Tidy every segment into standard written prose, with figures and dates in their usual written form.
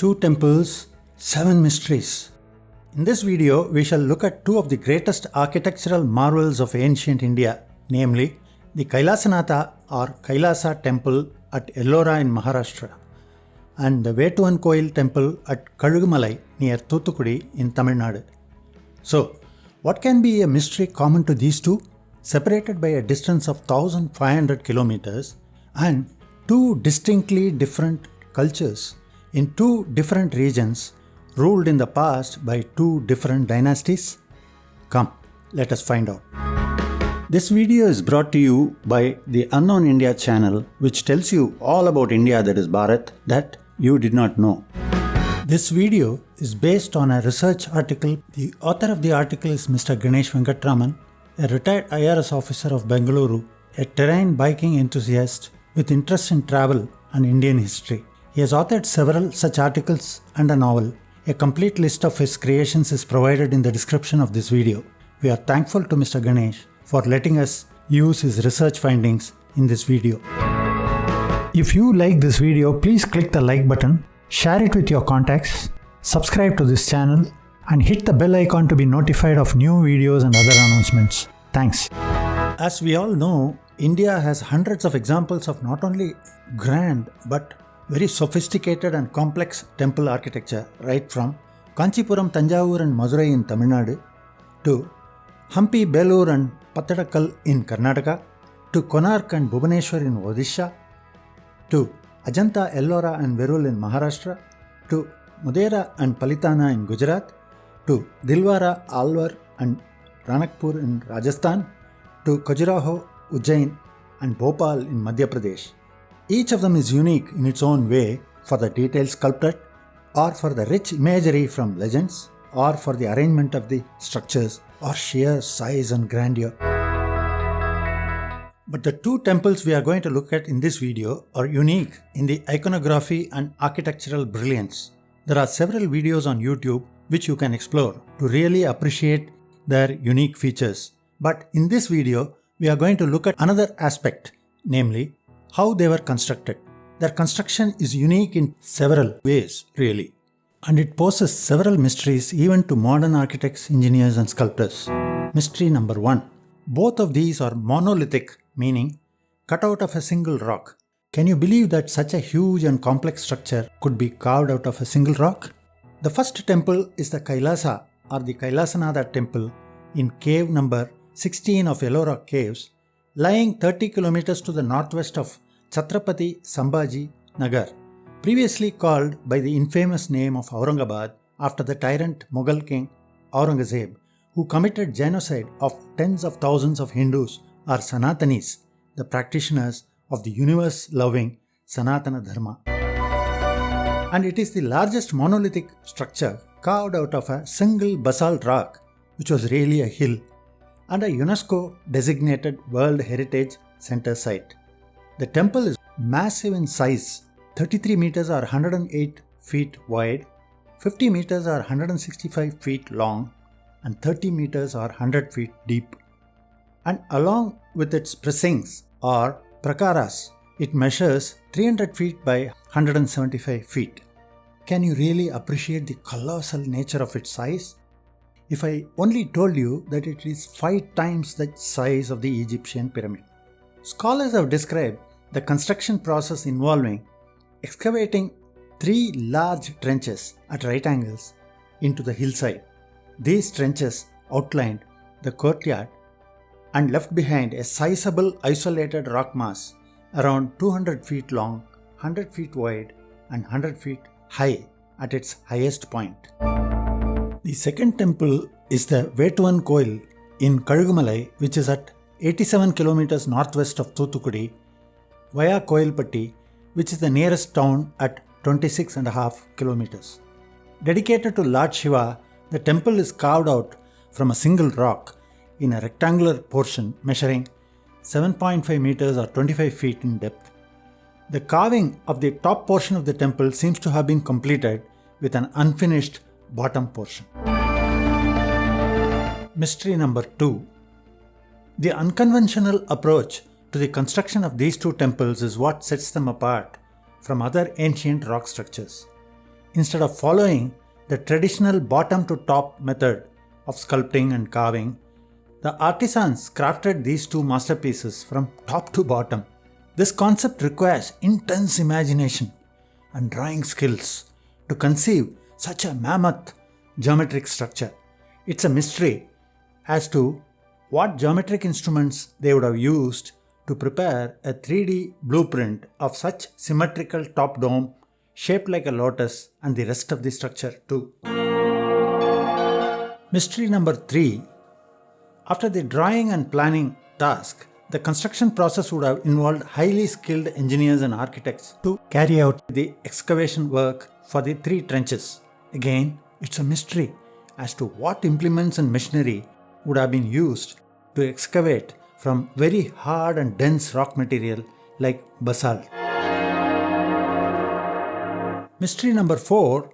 2 temples, 7 mysteries. In this video, we shall look at 2 of the greatest architectural marvels of ancient India, namely the Kailasanatha or Kailasa temple at Ellora in Maharashtra and the Vettuvan Koil temple at Kazhugumalai near Thoothukkudi in Tamilnadu. So, what can be a mystery common to these two? Separated by a distance of 1500 kilometers and 2 distinctly different cultures in 2 different regions ruled in the past by 2 different dynasties? Come, let us find out. This video is brought to you by the Unknown India channel, which tells you all about India, that is Bharat, that you did not know. This video is based on a research article. The author of the article is Mr. Ganesh Venkataraman, a retired IRS officer of Bengaluru, a terrain biking enthusiast with interest in travel and Indian history. He has authored several such articles and a novel. A complete list of his creations is provided in the description of this video. We are thankful to Mr. Ganesh for letting us use his research findings in this video. If you like this video, please click the like button, share it with your contacts, subscribe to this channel, and hit the bell icon to be notified of new videos and other announcements. Thanks. As we all know, India has hundreds of examples of not only grand but very sophisticated and complex temple architecture, right from Kanchipuram, Tanjavur and Madurai in Tamil Nadu to Hampi, Belur and Pattadakal in Karnataka to Konark and Bhubaneswar in Odisha to Ajanta, Ellora and Verul in Maharashtra to Modhera and Palitana in Gujarat to Dilwara, Alwar and Ranakpur in Rajasthan to Khajuraho, Ujjain and Bhopal in Madhya Pradesh. Each of them is unique in its own way for the details sculpted or for the rich imagery from legends or for the arrangement of the structures or sheer size and grandeur. But the 2 temples we are going to look at in this video are unique in the iconography and architectural brilliance. There are several videos on YouTube which you can explore to really appreciate their unique features. But in this video, we are going to look at another aspect, namely how they were constructed. Their construction is unique in several ways, really, and it poses several mysteries even to modern architects, engineers and sculptors. Mystery number 1. Both of these are monolithic, meaning cut out of a single rock. Can you believe that such a huge and complex structure could be carved out of a single rock? The first temple is the Kailasa or the Kailasanatha temple in cave number 16 of Ellora caves, lying 30 kilometers to the northwest of Chhatrapati Sambhaji Nagar, previously called by the infamous name of Aurangabad after the tyrant Mughal king Aurangzeb, who committed genocide of tens of thousands of Hindus or Sanatanis, the practitioners of the universe-loving Sanatana Dharma. And it is the largest monolithic structure carved out of a single basalt rock, which was really a hill, and a UNESCO-designated World Heritage Center site. The temple is massive in size, 33 meters or 108 feet wide, 50 meters or 165 feet long, and 30 meters or 100 feet deep. And along with its precincts or prakaras, it measures 300 feet by 175 feet. Can you really appreciate the colossal nature of its size? If I only told you that it is 5 times the size of the Egyptian pyramid. Scholars have described the construction process involving excavating 3 large trenches at right angles into the hillside. These trenches outlined the courtyard and left behind a sizable isolated rock mass around 200 feet long, 100 feet wide and 100 feet high at its highest point. The second temple is the Vettuvan Koil in Kazhugumalai, which is at 87 kilometers northwest of Thoothukkudi via Koilpatti, which is the nearest town at 26.5 kilometers. Dedicated to Lord Shiva, the temple is carved out from a single rock in a rectangular portion measuring 7.5 meters or 25 feet in depth. The carving of the top portion of the temple seems to have been completed with an unfinished bottom portion. Mystery number 2. The unconventional approach to the construction of these 2 temples is what sets them apart from other ancient rock structures. instead of following the traditional bottom to top method of sculpting and carving, the artisans crafted these two masterpieces from top to bottom. This concept requires intense imagination and drawing skills to conceive such a mammoth geometric structure. It's a mystery as to what geometric instruments they would have used to prepare a 3D blueprint of such symmetrical top dome shaped like a lotus and the rest of the structure too. Mystery number 3. After the drawing and planning task, the construction process would have involved highly skilled engineers and architects to carry out the excavation work for the 3 trenches. Again, it's a mystery as to what implements and machinery would have been used to excavate from very hard and dense rock material like basalt. Mystery number 4.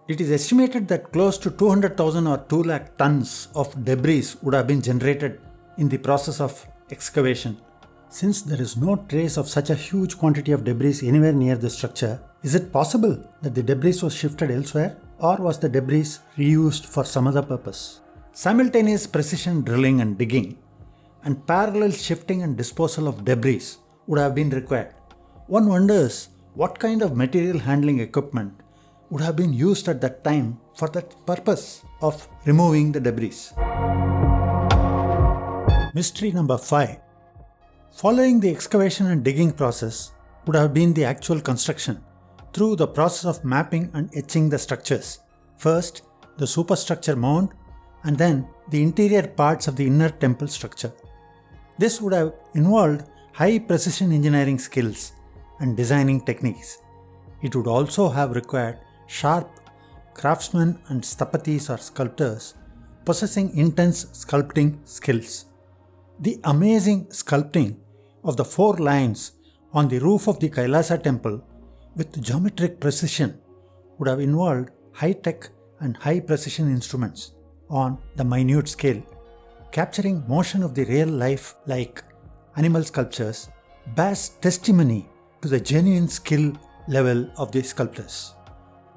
It is estimated that close to 200,000 or 2 lakh tons of debris would have been generated in the process of excavation. Since there is no trace of such a huge quantity of debris anywhere near the structure, is it possible that the debris was shifted elsewhere, or was the debris reused for some other purpose? Simultaneous precision drilling and digging and parallel shifting and disposal of debris would have been required. One wonders what kind of material handling equipment would have been used at that time for that purpose of removing the debris. Mystery number 5. Following the excavation and digging process would have been the actual construction through the process of mapping and etching the structures. First, the superstructure mound, and then the interior parts of the inner temple structure. This would have involved high precision engineering skills and designing techniques. It would also have required sharp craftsmen and sthapatis or sculptors possessing intense sculpting skills. The amazing sculpting of the 4 lines on the roof of the Kailasa temple with geometric precision would have involved high-tech and high-precision instruments on the minute scale, capturing motion of the real life like animal sculptures, bears testimony to the genuine skill level of the sculptors.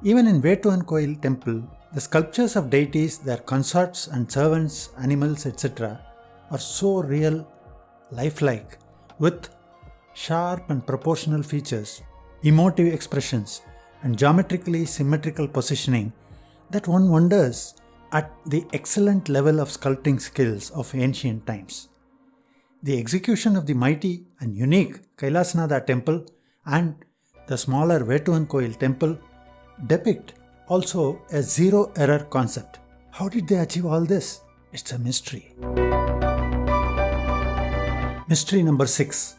Even in Vettuvan Koil temple, the sculptures of deities, their consorts and servants, animals, etc. are so real, lifelike, with sharp and proportional features, emotive expressions, and geometrically symmetrical positioning that one wonders at the excellent level of sculpting skills of ancient times. The execution of the mighty and unique Kailasanatha temple and the smaller Vettuvan Koil temple depict also a zero-error concept. How did they achieve all this? It's a mystery. Mystery number 6.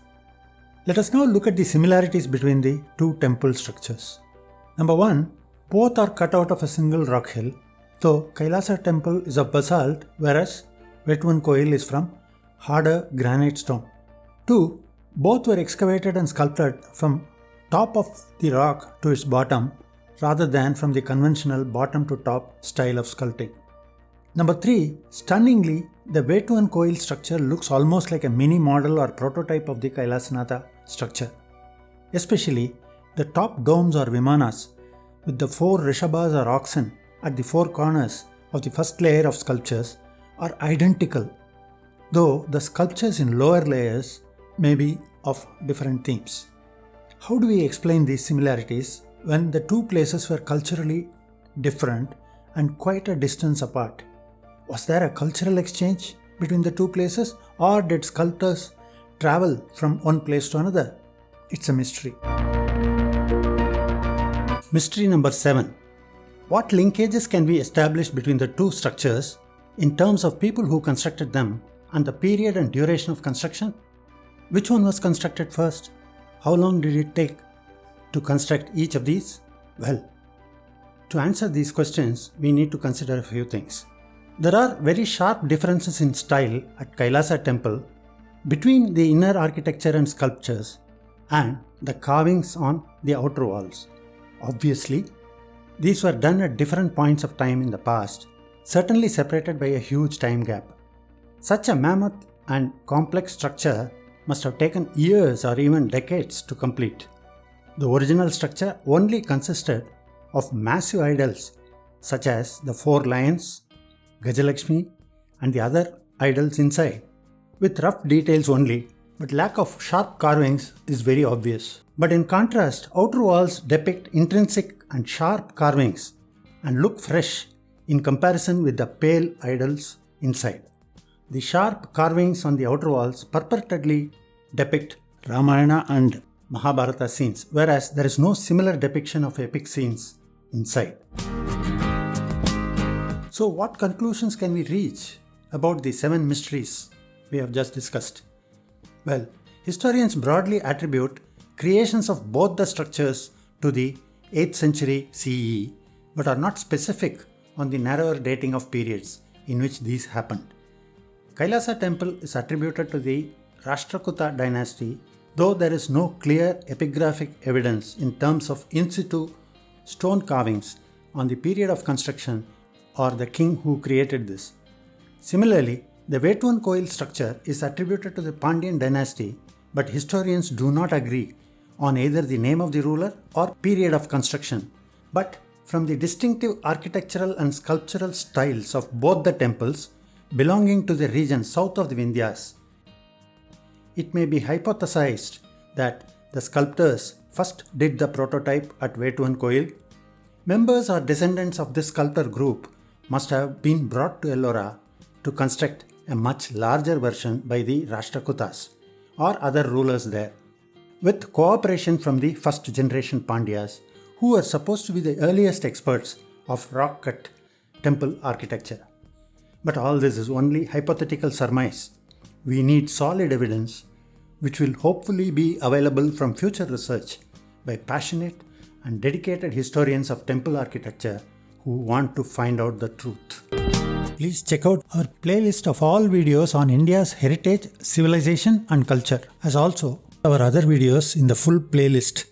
Let us now look at the similarities between the 2 temple structures. Number 1. Both are cut out of a single rock hill, though Kailasa temple is of basalt whereas Vettuvan Koil is from harder granite stone. 2. Both were excavated and sculpted from top of the rock to its bottom rather than from the conventional bottom to top style of sculpting. Number 3. Stunningly, the Vettuvan Koil structure looks almost like a mini model or prototype of the Kailasanatha structure. Especially the top domes or vimanas with the 4 rishabhas or oxen at the 4 corners of the first layer of sculptures are identical, though the sculptures in lower layers may be of different themes. How do we explain these similarities when the 2 places were culturally different and quite a distance apart? Was there a cultural exchange between the 2 places, or did sculptors travel from one place to another? It's a mystery. Mystery number 7. What linkages can be established between the 2 structures in terms of people who constructed them and the period and duration of construction? Which one was constructed first? How long did it take to construct each of these? Well, to answer these questions, we need to consider a few things. There are very sharp differences in style at Kailasa temple between the inner architecture and sculptures and the carvings on the outer walls. Obviously, these were done at different points of time in the past, certainly separated by a huge time gap. Such a mammoth and complex structure must have taken years or even decades to complete. The original structure only consisted of massive idols such as the 4 lions, Gajalakshmi and the other idols inside, with rough details only, but lack of sharp carvings is very obvious. But in contrast, outer walls depict intrinsic and sharp carvings and look fresh in comparison with the pale idols inside. The sharp carvings on the outer walls purportedly depict Ramayana and Mahabharata scenes, whereas there is no similar depiction of epic scenes inside. So what conclusions can we reach about the 7 mysteries we have just discussed? Well, historians broadly attribute creations of both the structures to the 8th century CE, but are not specific on the narrower dating of periods in which these happened. Kailasa temple is attributed to the Rashtrakuta dynasty, though there is no clear epigraphic evidence in terms of in situ stone carvings on the period of construction or the king who created this. Similarly, the Vettuvan Koil structure is attributed to the Pandyan dynasty, but historians do not agree on either the name of the ruler or period of construction. But from the distinctive architectural and sculptural styles of both the temples belonging to the region south of the Vindhyas, it may be hypothesized that the sculptors first did the prototype at Vettuvan Koil. Members or descendants of this sculptor group must have been brought to Ellora to construct a much larger version by the Rashtrakutas or other rulers there, with cooperation from the first generation Pandyas, who were supposed to be the earliest experts of rock-cut temple architecture. But all this is only hypothetical surmise. We need solid evidence, which will hopefully be available from future research by passionate and dedicated historians of temple architecture who want to find out the truth. Please check out our playlist of all videos on India's heritage, civilization and culture, as also our other videos in the full playlist,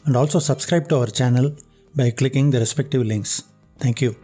and also subscribe to our channel by clicking the respective links. Thank you.